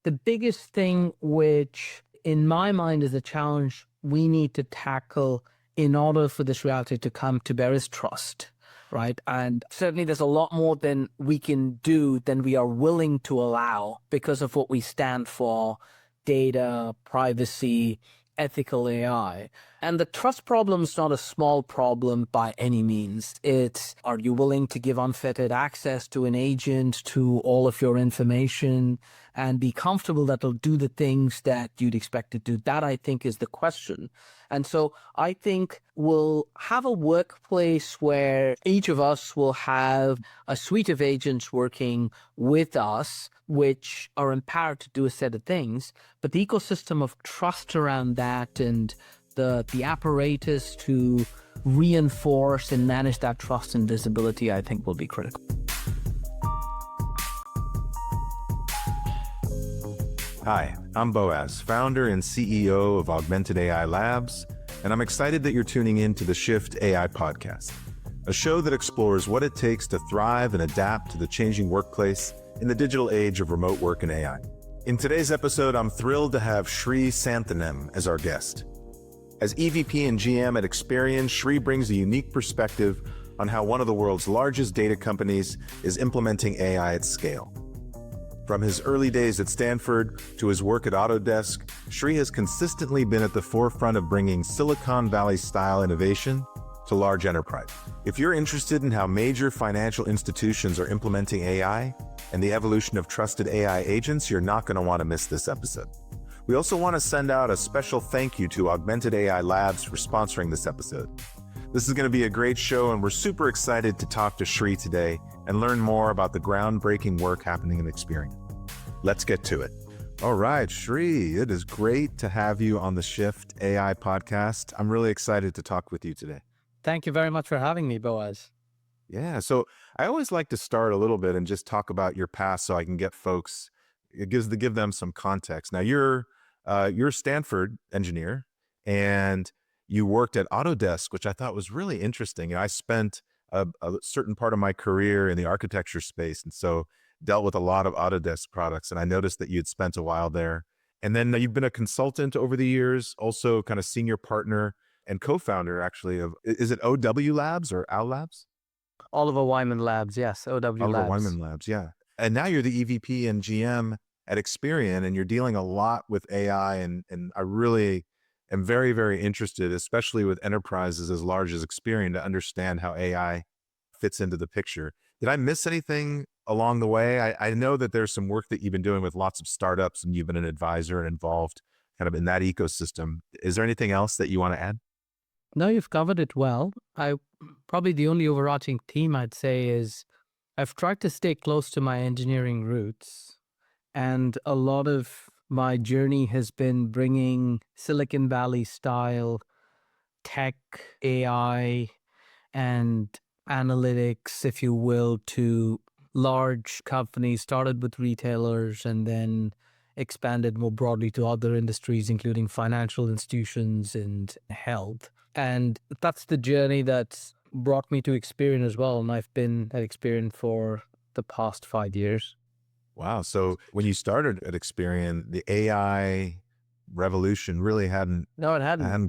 The biggest thing which in my mind is a challenge we need to tackle in order for this reality to come to bear is trust, right? And certainly there's a lot more than we can do than we are willing to allow because of what we stand for: data, privacy, ethical AI. And the trust problem is not a small problem by any means. It's, are you willing to give unfettered access to an agent to all of your information and be comfortable that it'll do the things that you'd expect it to? That, I think, is the question. And so I think we'll have a workplace where each of us will have a suite of agents working with us, which are empowered to do a set of things. But the ecosystem of trust around that and the apparatus to reinforce and manage that trust and visibility, I think, will be critical. Hi, I'm Boaz, founder and CEO of Augmented AI Labs, and I'm excited that you're tuning in to the Shift AI podcast, a show that explores what it takes to thrive and adapt to the changing workplace in the digital age of remote work and AI. In today's episode, I'm thrilled to have Shri Santhanam as our guest. As EVP and GM at Experian, Shri brings a unique perspective on how one of the world's largest data companies is implementing AI at scale. From his early days at Stanford to his work at Autodesk, Shri has consistently been at the forefront of bringing Silicon Valley-style innovation to large enterprise. If you're interested in how major financial institutions are implementing AI and the evolution of trusted AI agents, you're not going to want to miss this episode. We also want to send out a special thank you to Augmented AI Labs for sponsoring this episode. This is going to be a great show, and we're super excited to talk to Shri today and learn more about the groundbreaking work happening in Experian. Let's get to it. All right, Shri, it is great to have you on the Shift AI podcast. I'm really excited to talk with you today. Thank you very much for having me, Boaz. Yeah, so I always like to start a little bit and just talk about your past so I can get folks, give them some context. Now, you're a Stanford engineer, and you worked at Autodesk, which I thought was really interesting. And I spent a certain part of my career in the architecture space, and so dealt with a lot of Autodesk products. And I noticed that you'd spent a while there. And then you've been a consultant over the years, also kind of senior partner and co-founder, actually, of, is it OW Labs or OW Labs? Oliver Wyman Labs, yes, OW Oliver Labs. Wyman Labs, yeah. And now you're the EVP and GM at Experian, and you're dealing a lot with AI. And I really am very, very interested, especially with enterprises as large as Experian, to understand how AI fits into the picture. Did I miss anything along the way? I know that there's some work that you've been doing with lots of startups, and you've been an advisor and involved kind of in that ecosystem. Is there anything else that you want to add? No, you've covered it well. Probably the only overarching theme I'd say is I've tried to stay close to my engineering roots, and a lot of my journey has been bringing Silicon Valley style tech, AI, and analytics, if you will, to large companies. Started with retailers and then expanded more broadly to other industries, including financial institutions and health. And that's the journey that's brought me to Experian as well. And I've been at Experian for the past 5 years. Wow. So when you started at Experian, the AI revolution really hadn't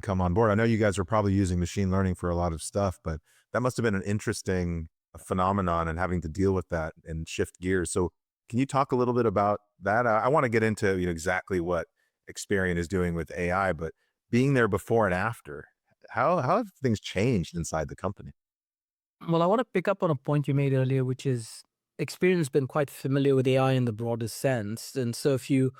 come on board. I know you guys were probably using machine learning for a lot of stuff, but that must have been an interesting phenomenon and having to deal with that and shift gears. So can you talk a little bit about that? I want to get into exactly what Experian is doing with AI, but being there before and after, how have things changed inside the company? Well, I want to pick up on a point you made earlier, which is Experian has been quite familiar with AI in the broadest sense. And so if you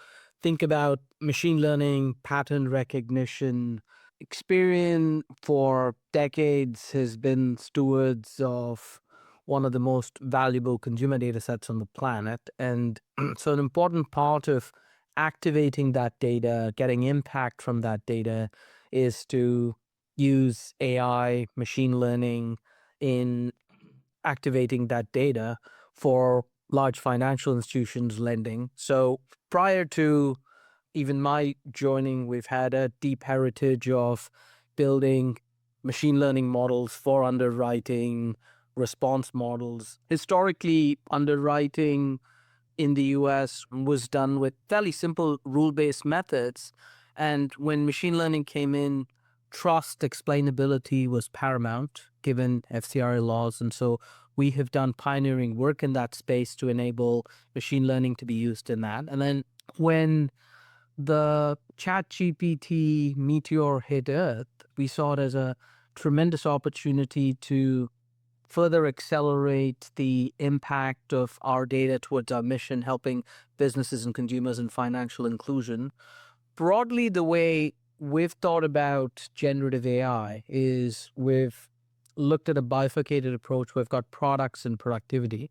think about machine learning, pattern recognition, Experian for decades has been stewards of one of the most valuable consumer data sets on the planet. And so an important part of activating that data, getting impact from that data, is to use AI, machine learning in activating that data for large financial institutions lending. So prior to even my joining, we've had a deep heritage of building machine learning models for underwriting, response models. Historically, underwriting in the US was done with fairly simple rule-based methods. And when machine learning came in, trust explainability was paramount given FCRA laws. And so we have done pioneering work in that space to enable machine learning to be used in that. And then when the ChatGPT meteor hit Earth, we saw it as a tremendous opportunity to further accelerate the impact of our data towards our mission, helping businesses and consumers in financial inclusion. Broadly, the way we've thought about generative AI is we've looked at a bifurcated approach. We've got products and productivity,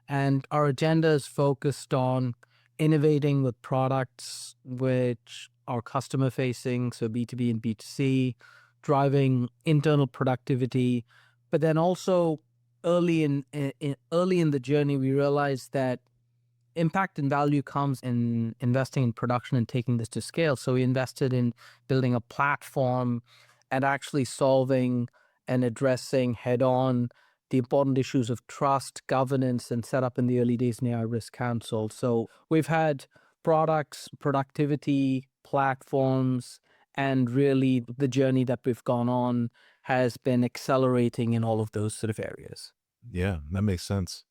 and our agenda is focused on innovating with products which are customer facing, so B2B and B2C, driving internal productivity. But then also early in the journey, we realized that impact and value comes in investing in production and taking this to scale. So we invested in building a platform and actually solving and addressing head on the important issues of trust, governance, and set up in the early days in AI Risk Council. So we've had products, productivity, platforms, and really the journey that we've gone on has been accelerating in all of those sort of areas. Yeah, that makes sense.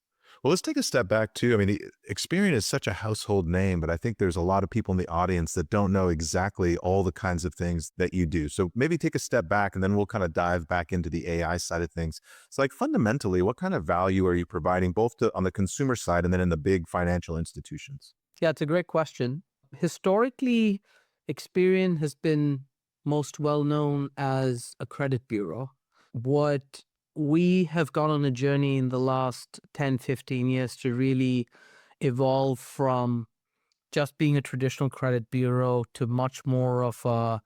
Well, let's take a step back too. I mean, Experian is such a household name, but I think there's a lot of people in the audience that don't know exactly all the kinds of things that you do. So maybe take a step back and then we'll kind of dive back into the AI side of things. So like fundamentally, what kind of value are you providing both on the consumer side and then in the big financial institutions? Yeah, it's a great question. Historically, Experian has been most well known as a credit bureau. What we have gone on a journey in the last 10, 15 years to really evolve from just being a traditional credit bureau to much more of a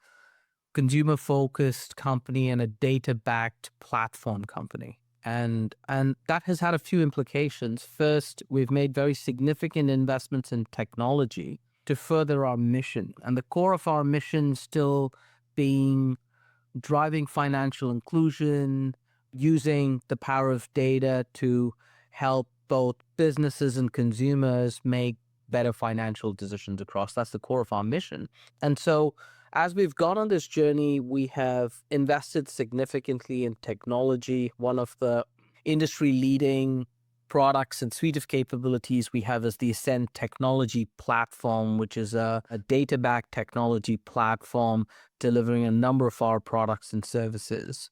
consumer focused company and a data backed platform company. And that has had a few implications. First, we've made very significant investments in technology to further our mission. And the core of our mission still being driving financial inclusion, using the power of data to help both businesses and consumers make better financial decisions across. That's the core of our mission. And so as we've gone on this journey, we have invested significantly in technology. One of the industry leading products and suite of capabilities we have is the Ascend technology platform, which is a data-backed technology platform delivering a number of our products and services.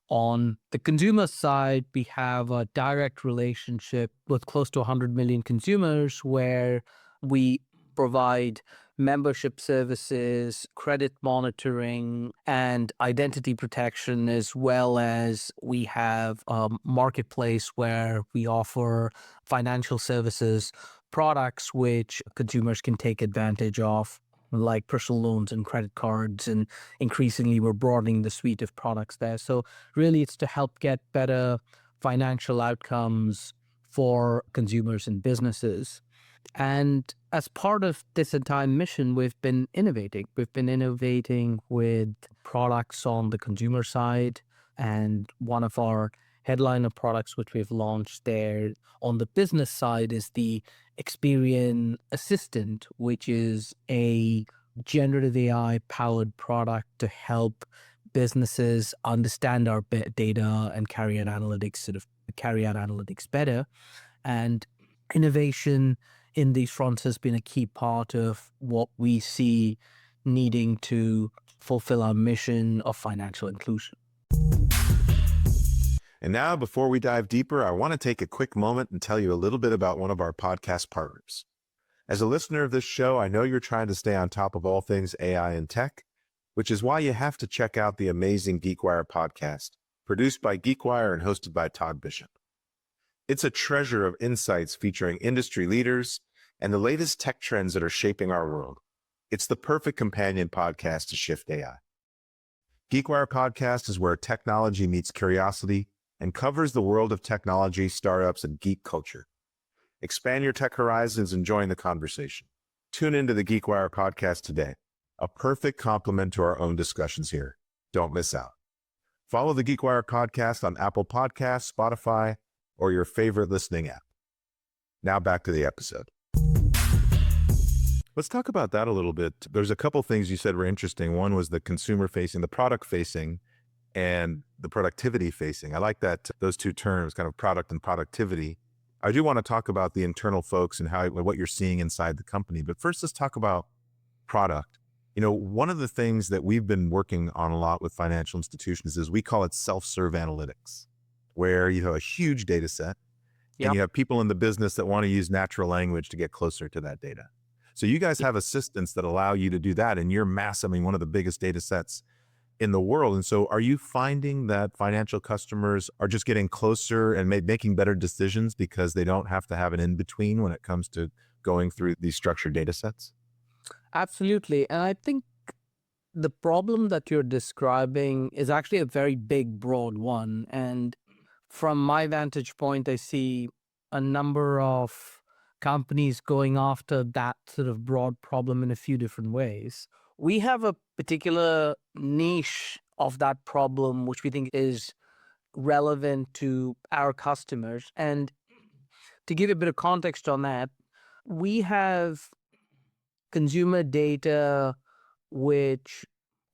On the consumer side, we have a direct relationship with close to 100 million consumers where we provide membership services, credit monitoring, and identity protection, as well as we have a marketplace where we offer financial services products which consumers can take advantage of, like personal loans and credit cards. And increasingly, we're broadening the suite of products there. So really, it's to help get better financial outcomes for consumers and businesses. And as part of this entire mission, we've been innovating. We've been innovating with products on the consumer side. And one of our headliner products, which we've launched there on the business side, is the Experian Assistant, which is a generative AI powered product to help businesses understand our data and carry out analytics better. And innovation in these fronts has been a key part of what we see needing to fulfill our mission of financial inclusion. And now, before we dive deeper, I want to take a quick moment and tell you a little bit about one of our podcast partners. As a listener of this show, I know you're trying to stay on top of all things AI and tech, which is why you have to check out the amazing GeekWire podcast, produced by GeekWire and hosted by Todd Bishop. It's a treasure of insights featuring industry leaders and the latest tech trends that are shaping our world. It's the perfect companion podcast to Shift AI. GeekWire Podcast is where technology meets curiosity and covers the world of technology, startups, and geek culture. Expand your tech horizons and join the conversation. Tune into the GeekWire Podcast today, a perfect complement to our own discussions here. Don't miss out. Follow the GeekWire Podcast on Apple Podcasts, Spotify, or your favorite listening app. Now back to the episode. Let's talk about that a little bit. There's a couple things you said were interesting. One was the consumer facing, the product facing, and the productivity facing. I like that, those two terms, kind of product and productivity. I do want to talk about the internal folks and how what you're seeing inside the company. But first, let's talk about product. One of the things that we've been working on a lot with financial institutions is we call it self-serve analytics, where you have a huge data set and Yep. you have people in the business that want to use natural language to get closer to that data. So you guys have assistants that allow you to do that, and you're massive. I mean, one of the biggest data sets in the world. And so are you finding that financial customers are just getting closer and making better decisions because they don't have to have an in-between when it comes to going through these structured data sets? Absolutely. And I think the problem that you're describing is actually a very big, broad one. And from my vantage point, I see a number of companies going after that sort of broad problem in a few different ways. We have a particular niche of that problem, which we think is relevant to our customers. And to give you a bit of context on that, we have consumer data which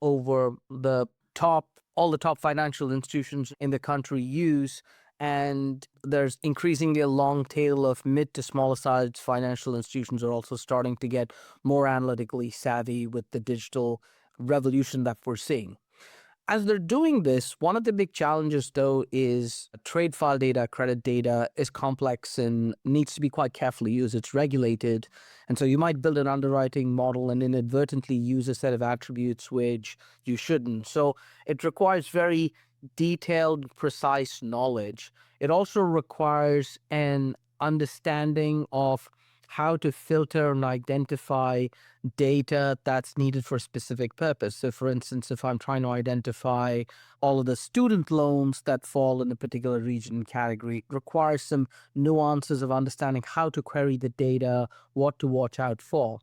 over all the top financial institutions in the country use. And there's increasingly a long tail of mid to smaller sized financial institutions are also starting to get more analytically savvy with the digital revolution that we're seeing. As they're doing this, one of the big challenges, though, is trade file data, credit data is complex and needs to be quite carefully used. It's regulated. And so you might build an underwriting model and inadvertently use a set of attributes which you shouldn't. So it requires very detailed, precise knowledge. It also requires an understanding of how to filter and identify data that's needed for a specific purpose. So, for instance, if I'm trying to identify all of the student loans that fall in a particular region category, it requires some nuances of understanding how to query the data, what to watch out for.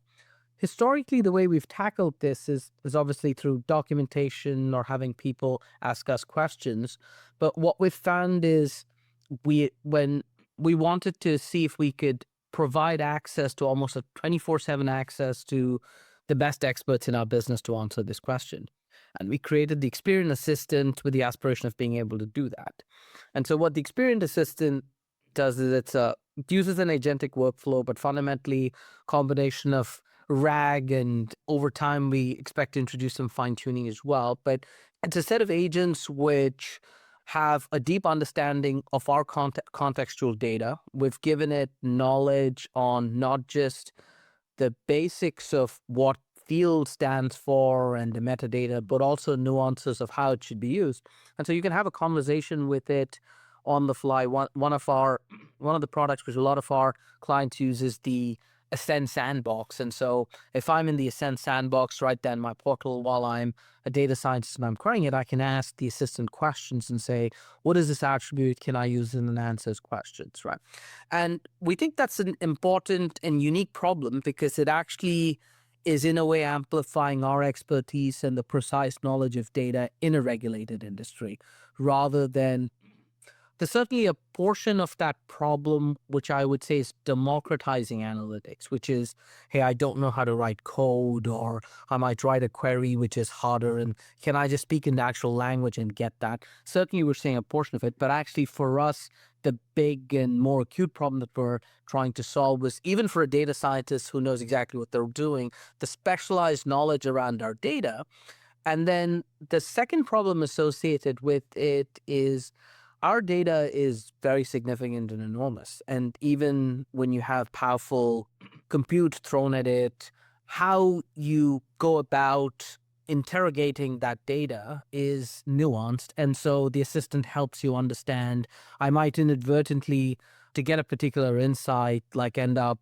Historically, the way we've tackled this is obviously through documentation or having people ask us questions. But what we've found is when we wanted to see if we could provide access to almost a 24/7 access to the best experts in our business to answer this question. And we created the Experian Assistant with the aspiration of being able to do that. And so what the Experian Assistant does is it uses an agentic workflow, but fundamentally combination of RAG, and over time we expect to introduce some fine tuning as well. But it's a set of agents which have a deep understanding of our contextual data. We've given it knowledge on not just the basics of what field stands for and the metadata, but also nuances of how it should be used. And so you can have a conversation with it on the fly. One of the products which a lot of our clients use is the Ascend Sandbox. And so if I'm in the Ascend Sandbox right then my portal while I'm a data scientist and I'm querying it, I can ask the assistant questions and say, what is this attribute? Can I use it and answers questions, right? And we think that's an important and unique problem because it actually is in a way amplifying our expertise and the precise knowledge of data in a regulated industry rather than there's certainly a portion of that problem, which I would say is democratizing analytics, which is, hey, I don't know how to write code, or I might write a query which is harder, and can I just speak in natural language and get that? Certainly, we're seeing a portion of it, but actually for us, the big and more acute problem that we're trying to solve was even for a data scientist who knows exactly what they're doing, the specialized knowledge around our data. And then the second problem associated with it is our data is very significant and enormous. And even when you have powerful compute thrown at it, how you go about interrogating that data is nuanced. And so the assistant helps you understand. I might inadvertently, to get a particular insight, like end up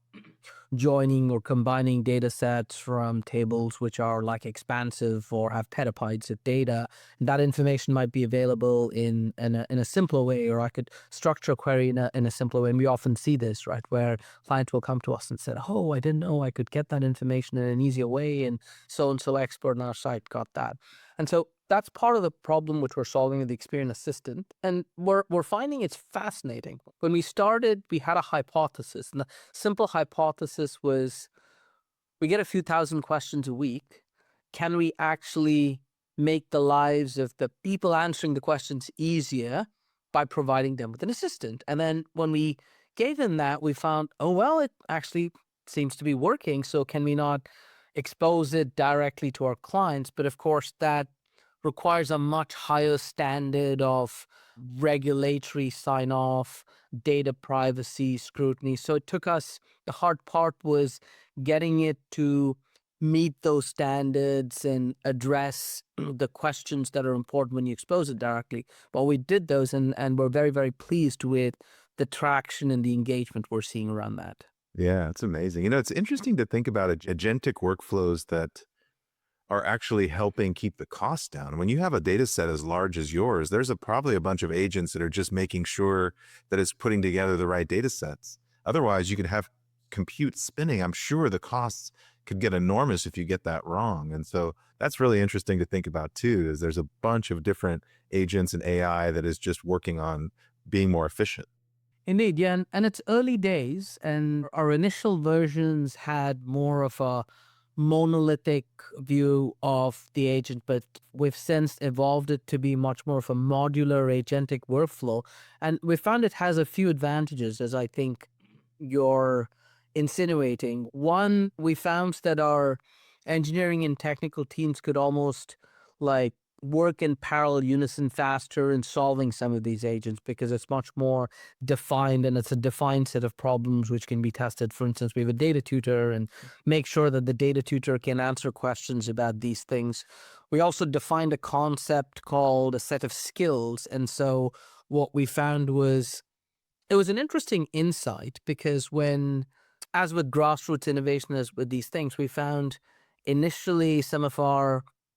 joining or combining data sets from tables which are like expansive or have petabytes of data. That information might be available in a simpler way, or I could structure a query in a simpler way. And we often see this, right, where clients will come to us and say, oh, I didn't know I could get that information in an easier way, and so expert on our site got that. And so that's part of the problem which we're solving with the Experian Assistant. And we're finding it's fascinating. When we started, we had a hypothesis. And the simple hypothesis was we get a few thousand questions a week. Can we actually make the lives of the people answering the questions easier by providing them with an assistant? And then when we gave them that, we found, oh, well, it actually seems to be working. So can we not expose it directly to our clients? But of course, that requires a much higher standard of regulatory sign off, data privacy scrutiny. So it took us, the hard part was getting it to meet those standards and address the questions that are important when you expose it directly. But we did those, and we're very, very pleased with the traction and the engagement we're seeing around that. Yeah, it's amazing. It's interesting to think about agentic workflows that are actually helping keep the costs down. When you have a data set as large as yours, there's probably a bunch of agents that are just making sure that it's putting together the right data sets. Otherwise, you could have compute spinning. I'm sure the costs could get enormous if you get that wrong. And so that's really interesting to think about too, is there's a bunch of different agents and AI that is just working on being more efficient. Indeed, yeah, and it's early days, and our initial versions had more of a monolithic view of the agent, but we've since evolved it to be much more of a modular agentic workflow. And we found it has a few advantages, as I think you're insinuating. One, we found that our engineering and technical teams could almost like work in parallel unison faster in solving some of these agents because it's much more defined, and it's a defined set of problems which can be tested. For instance, we have a data tutor and make sure that the data tutor can answer questions about these things. We also defined a concept called a set of skills. And so what we found was it was an interesting insight because when, as with grassroots innovation, as with these things, we found initially some of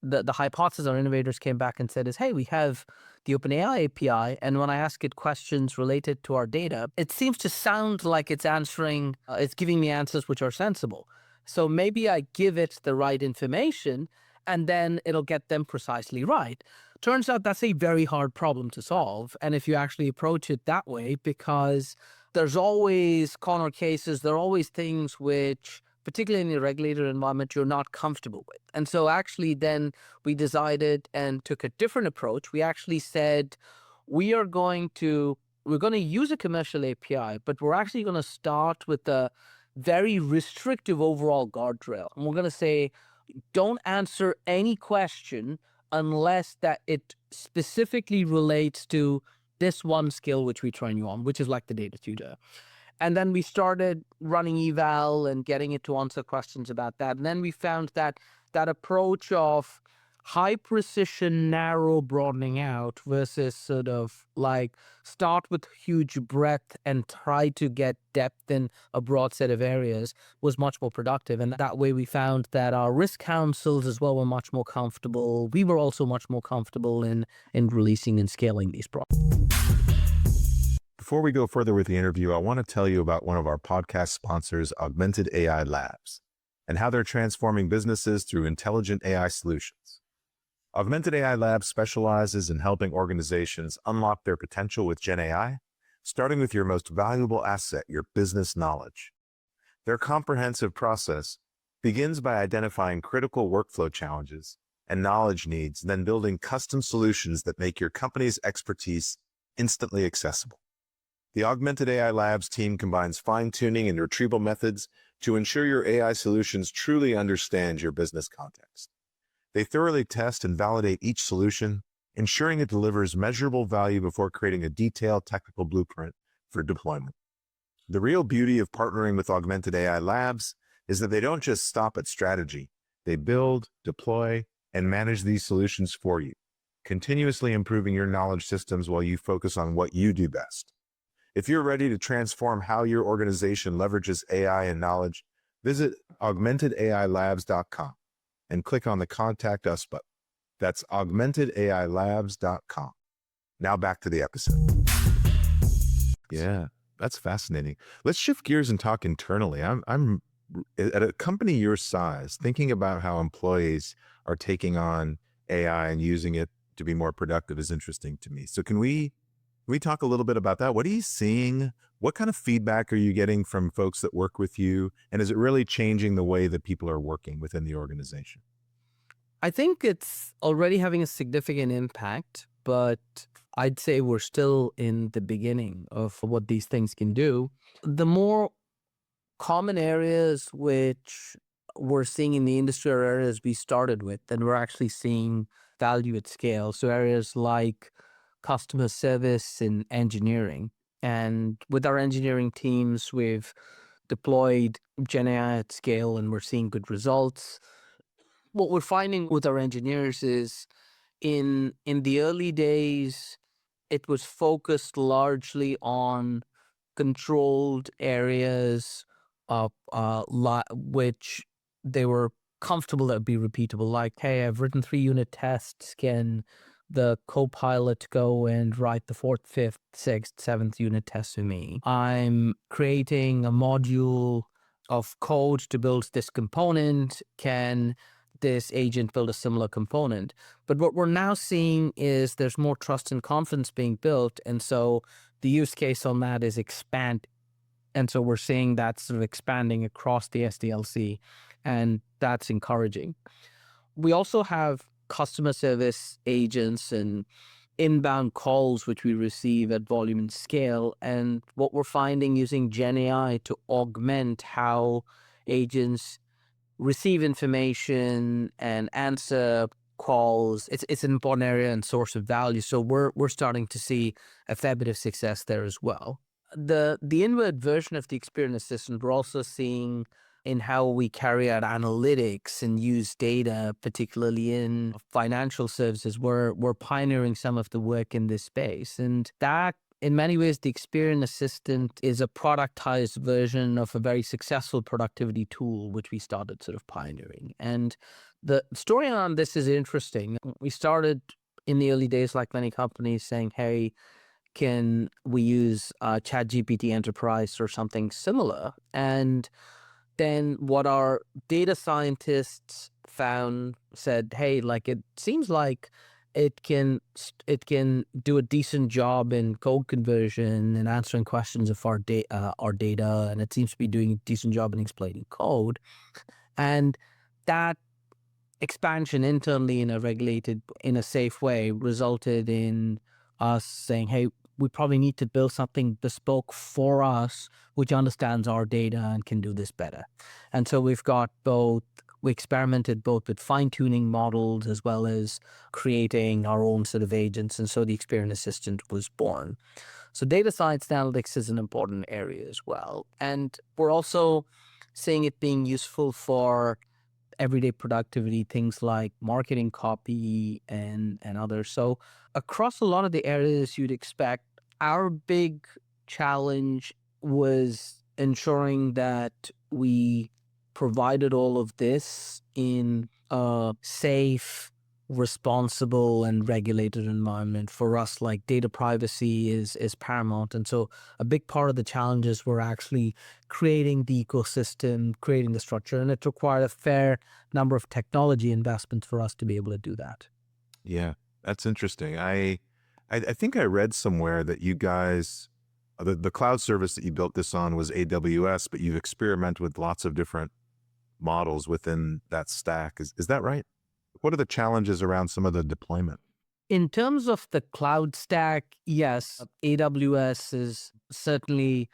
the hypothesis our innovators came back and said is, hey, we have the OpenAI API, and when I ask it questions related to our data, it seems to sound like it's answering, it's giving me answers which are sensible. So maybe I give it the right information, and then it'll get them precisely right. Turns out that's a very hard problem to solve. And if you actually approach it that way, because there's always corner cases, there are always things which, particularly in a regulated environment, you're not comfortable with. And so actually then we decided and took a different approach. We actually said, we're going to use a commercial API, but we're actually going to start with a very restrictive overall guardrail. And we're going to say, don't answer any question unless that it specifically relates to this one skill which we train you on, which is like the data tutor. And then we started running eval and getting it to answer questions about that. And then we found that that approach of high precision, narrow broadening out versus sort of like start with huge breadth and try to get depth in a broad set of areas was much more productive. And that way we found that our risk councils as well were much more comfortable. We were also much more comfortable in releasing and scaling these products. Before we go further with the interview, I want to tell you about one of our podcast sponsors, Augmented AI Labs, and how they're transforming businesses through intelligent AI solutions. Augmented AI Labs specializes in helping organizations unlock their potential with Gen AI, starting with your most valuable asset, your business knowledge. Their comprehensive process begins by identifying critical workflow challenges and knowledge needs, then building custom solutions that make your company's expertise instantly accessible. The Augmented AI Labs team combines fine-tuning and retrieval methods to ensure your AI solutions truly understand your business context. They thoroughly test and validate each solution, ensuring it delivers measurable value before creating a detailed technical blueprint for deployment. The real beauty of partnering with Augmented AI Labs is that they don't just stop at strategy. They build, deploy, and manage these solutions for you, continuously improving your knowledge systems while you focus on what you do best. If you're ready to transform how your organization leverages AI and knowledge, visit augmentedAIlabs.com and click on the Contact Us button. That's augmentedAIlabs.com. Now back to the episode. Yeah, that's fascinating. Let's shift gears and talk internally. I'm at a company your size, thinking about how employees are taking on AI and using it to be more productive is interesting to me. So can we we talk a little bit about that. What are you seeing? What kind of feedback are you getting from folks that work with you? And is it really changing the way that people are working within the organization? I think it's already having a significant impact, but I'd say we're still in the beginning of what these things can do. The more common areas which we're seeing in the industry are areas we started with, and we're actually seeing value at scale. So areas like customer service and engineering. And with our engineering teams, we've deployed Gen AI at scale and we're seeing good results. What we're finding with our engineers is in the early days, it was focused largely on controlled areas of which they were comfortable that would be repeatable. Like, hey, I've written 3 unit tests. Can the co-pilot go and write the fourth, fifth, sixth, seventh unit test for me? I'm creating a module of code to build this component. Can this agent build a similar component? But what we're now seeing is there's more trust and confidence being built. And so the use case on that is expand. And so we're seeing that sort of expanding across the SDLC, and that's encouraging. We also have customer service agents and inbound calls, which we receive at volume and scale. And what we're finding using Gen AI to augment how agents receive information and answer calls, it's an important area and source of value. So we're starting to see a fair bit of success there as well. The inward version of the Experian Assistant, we're also seeing in how we carry out analytics and use data, particularly in financial services. We're pioneering some of the work in this space. And that, in many ways, the Experian Assistant is a productized version of a very successful productivity tool, which we started sort of pioneering. And the story on this is interesting. We started in the early days, like many companies, saying, hey, can we use ChatGPT Enterprise or something similar? And then what our data scientists found said, hey, like it seems like it can do a decent job in code conversion and answering questions of our data, and it seems to be doing a decent job in explaining code. And that expansion internally in a safe way resulted in us saying, hey, we probably need to build something bespoke for us, which understands our data and can do this better. And so we experimented both with fine-tuning models as well as creating our own set of agents. And so the Experian Assistant was born. So data science analytics is an important area as well. And we're also seeing it being useful for everyday productivity, things like marketing copy and others. So across a lot of the areas you'd expect, our big challenge was ensuring that we provided all of this in a safe, responsible, and regulated environment. For us, like data privacy is paramount. And so a big part of the challenges were actually creating the ecosystem, creating the structure, and it required a fair number of technology investments for us to be able to do that. Yeah, that's interesting. I think I read somewhere that you guys, the cloud service that you built this on was AWS, but you've experimented with lots of different models within that stack. Is that right? What are the challenges around some of the deployment? In terms of the cloud stack, yes, AWS is certainly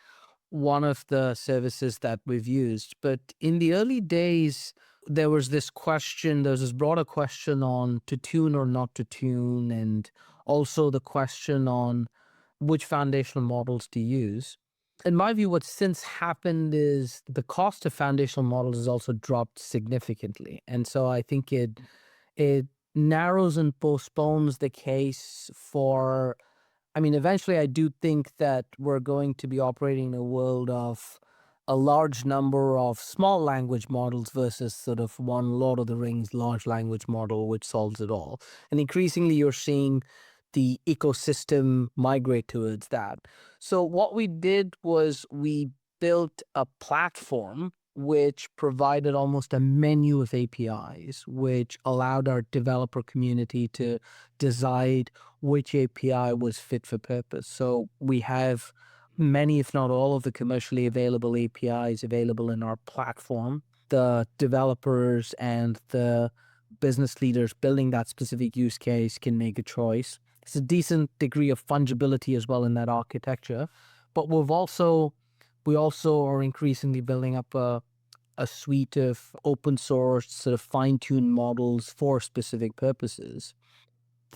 one of the services that we've used. But in the early days, there was this broader question on to tune or not to tune, and also the question on which foundational models to use. In my view, what's since happened is the cost of foundational models has also dropped significantly. And so I think it narrows and postpones the case for, I mean, eventually I do think that we're going to be operating in a world of a large number of small language models versus sort of one Lord of the Rings large language model, which solves it all. And increasingly you're seeing the ecosystem migrate towards that. So what we did was we built a platform which provided almost a menu of APIs, which allowed our developer community to decide which API was fit for purpose. So we have many, if not all, of the commercially available APIs available in our platform. The developers and the business leaders building that specific use case can make a choice. There's a decent degree of fungibility as well in that architecture, but we also are increasingly building up a suite of open source sort of fine-tuned models for specific purposes.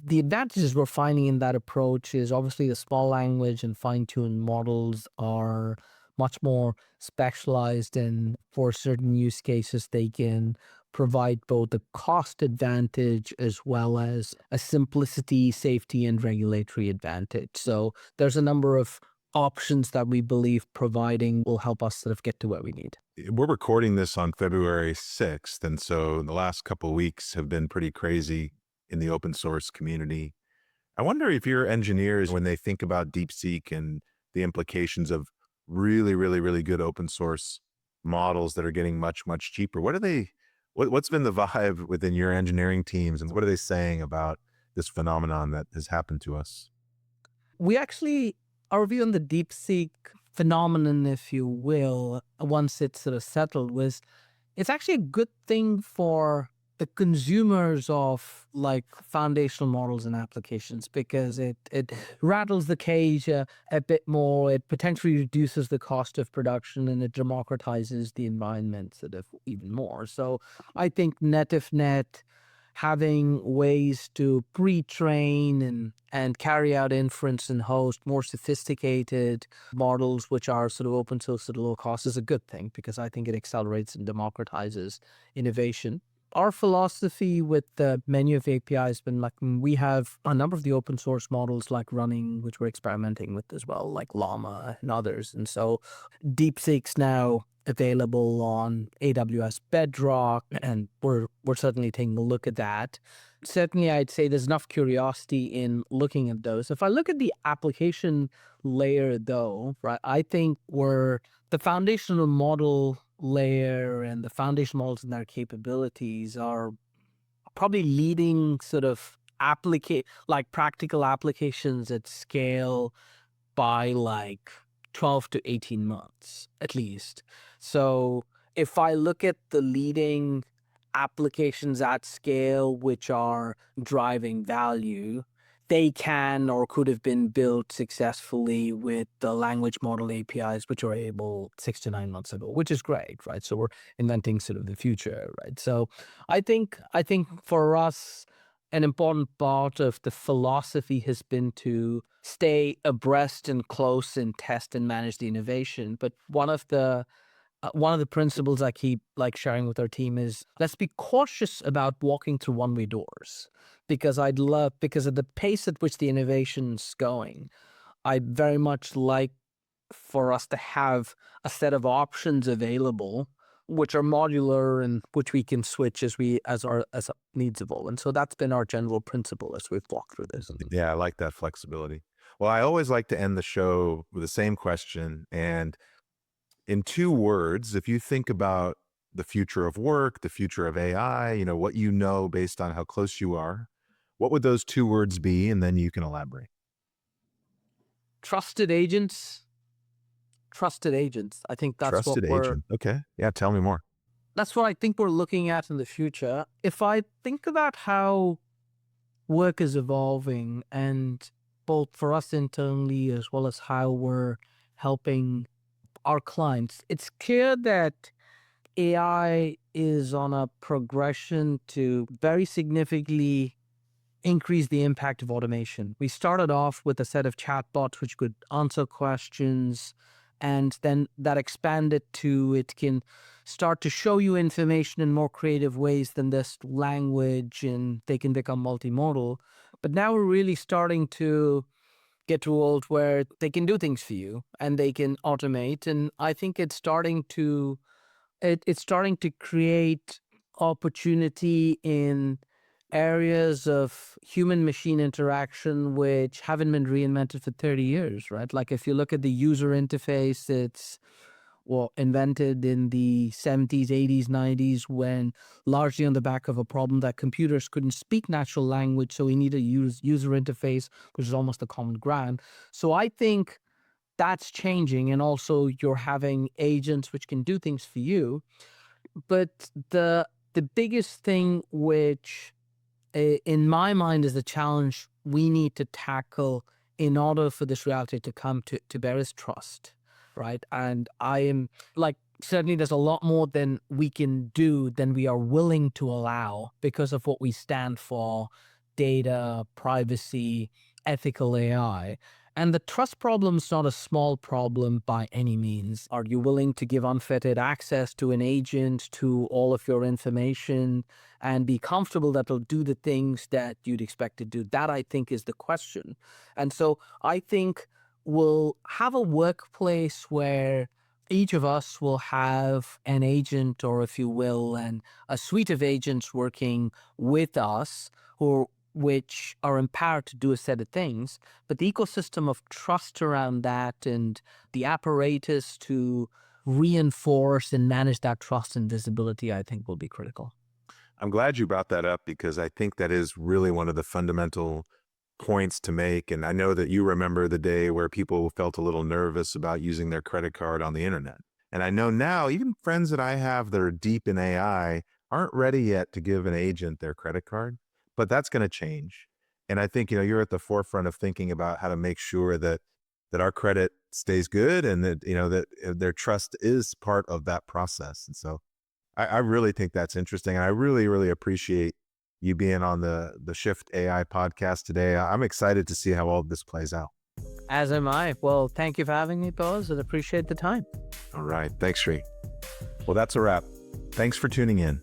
The advantages we're finding in that approach is obviously the small language and fine-tuned models are much more specialized, and for certain use cases they can provide both a cost advantage as well as a simplicity, safety, and regulatory advantage. So there's a number of options that we believe providing will help us sort of get to where we need. We're recording this on February 6th, and so the last couple of weeks have been pretty crazy in the open source community. I wonder if your engineers, when they think about DeepSeek and the implications of really, really, really good open source models that are getting much, much cheaper, what's been the vibe within your engineering teams, and what are they saying about this phenomenon that has happened to us? We actually, our view on the DeepSeek phenomenon, if you will, once it's sort of settled, was it's actually a good thing for the consumers of like foundational models and applications, because it rattles the cage a bit more. It potentially reduces the cost of production, and it democratizes the environment sort of even more. So I think net of net, having ways to pre-train and carry out inference and host more sophisticated models, which are sort of open source at low cost, is a good thing, because I think it accelerates and democratizes innovation. Our philosophy with the menu of APIs has been like, we have a number of the open source models like running, which we're experimenting with as well, like Llama and others. And so DeepSeek's now available on AWS Bedrock, and we're certainly taking a look at that. Certainly, I'd say there's enough curiosity in looking at those. If I look at the application layer, though, right, I think we're the foundational model layer and the foundation models and their capabilities are probably leading sort of practical applications at scale by like 12 to 18 months at least. So if I look at the leading applications at scale which are driving value, they can or could have been built successfully with the language model APIs, which were able 6 to 9 months ago, which is great, right? So we're inventing sort of the future, right? So I think for us, an important part of the philosophy has been to stay abreast and close and test and manage the innovation. But one of the principles I keep like sharing with our team is, let's be cautious about walking through one-way doors, because because of the pace at which the innovation's going, I very much like for us to have a set of options available which are modular and which we can switch as our needs evolve. And so that's been our general principle as we've walked through this. Yeah, I like that flexibility. Well, I always like to end the show with the same question. And in 2 words, if you think about the future of work, the future of AI, what you know based on how close you are, what would those 2 words be? And then you can elaborate. Trusted agents. Trusted agents. I think that's Trusted agent. Okay. Yeah, tell me more. that's what I think we're looking at in the future. If I think about how work is evolving, and both for us internally as well as how we're helping our clients, it's clear that AI is on a progression to very significantly increase the impact of automation. We started off with a set of chatbots which could answer questions, and then that expanded to it can start to show you information in more creative ways than this language, and they can become multimodal. But now we're really starting to get to a world where they can do things for you and they can automate. And I think it's starting to create opportunity in areas of human machine interaction which haven't been reinvented for 30 years, right? Like if you look at the user interface, it's were invented in the 70s, 80s, 90s, when largely on the back of a problem that computers couldn't speak natural language, so we need a user interface, which is almost a common ground. So I think that's changing, and also you're having agents which can do things for you. But the biggest thing which in my mind is the challenge we need to tackle in order for this reality to come to bear is trust, right? And I am like, certainly there's a lot more than we can do than we are willing to allow because of what we stand for: data, privacy, ethical AI. And the trust problem is not a small problem by any means. Are you willing to give unfettered access to an agent to all of your information and be comfortable that it'll do the things that you'd expect to do? That, I think, is the question. And so I think we'll have a workplace where each of us will have an agent, or if you will, and a suite of agents working with us which are empowered to do a set of things. But the ecosystem of trust around that and the apparatus to reinforce and manage that trust and visibility, I think, will be critical. I'm glad you brought that up because I think that is really one of the fundamental points to make. And I know that you remember the day where people felt a little nervous about using their credit card on the internet. And I know now even friends that I have that are deep in AI aren't ready yet to give an agent their credit card, but that's going to change. And I think, you're at the forefront of thinking about how to make sure that our credit stays good and that, that their trust is part of that process. And so I really think that's interesting. And I really, really appreciate you being on the Shift AI podcast today. I'm excited to see how all of this plays out. As am I. Well, thank you for having me, Boaz, and appreciate the time. All right. Thanks, Shri. Well, that's a wrap. Thanks for tuning in.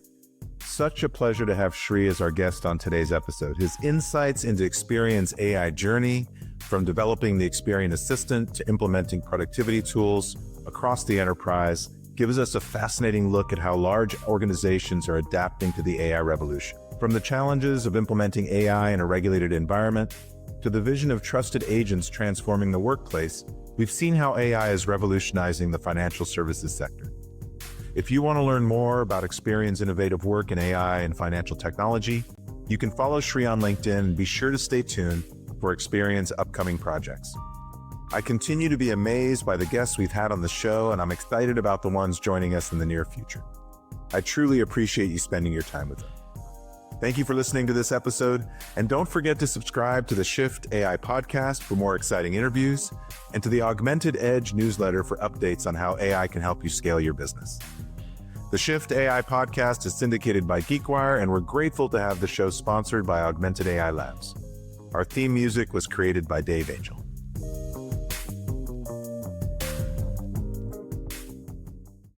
Such a pleasure to have Shri as our guest on today's episode. His insights into Experian's AI journey, from developing the Experian Assistant to implementing productivity tools across the enterprise, gives us a fascinating look at how large organizations are adapting to the AI revolution. From the challenges of implementing AI in a regulated environment to the vision of trusted agents transforming the workplace, we've seen how AI is revolutionizing the financial services sector. If you want to learn more about Experian's innovative work in AI and financial technology, you can follow Shri on LinkedIn and be sure to stay tuned for Experian's upcoming projects. I continue to be amazed by the guests we've had on the show, and I'm excited about the ones joining us in the near future. I truly appreciate you spending your time with us. Thank you for listening to this episode, and don't forget to subscribe to the Shift AI podcast for more exciting interviews, and to the Augmented Edge newsletter for updates on how AI can help you scale your business. The Shift AI podcast is syndicated by GeekWire, and we're grateful to have the show sponsored by Augmented AI Labs. Our theme music was created by Dave Angel.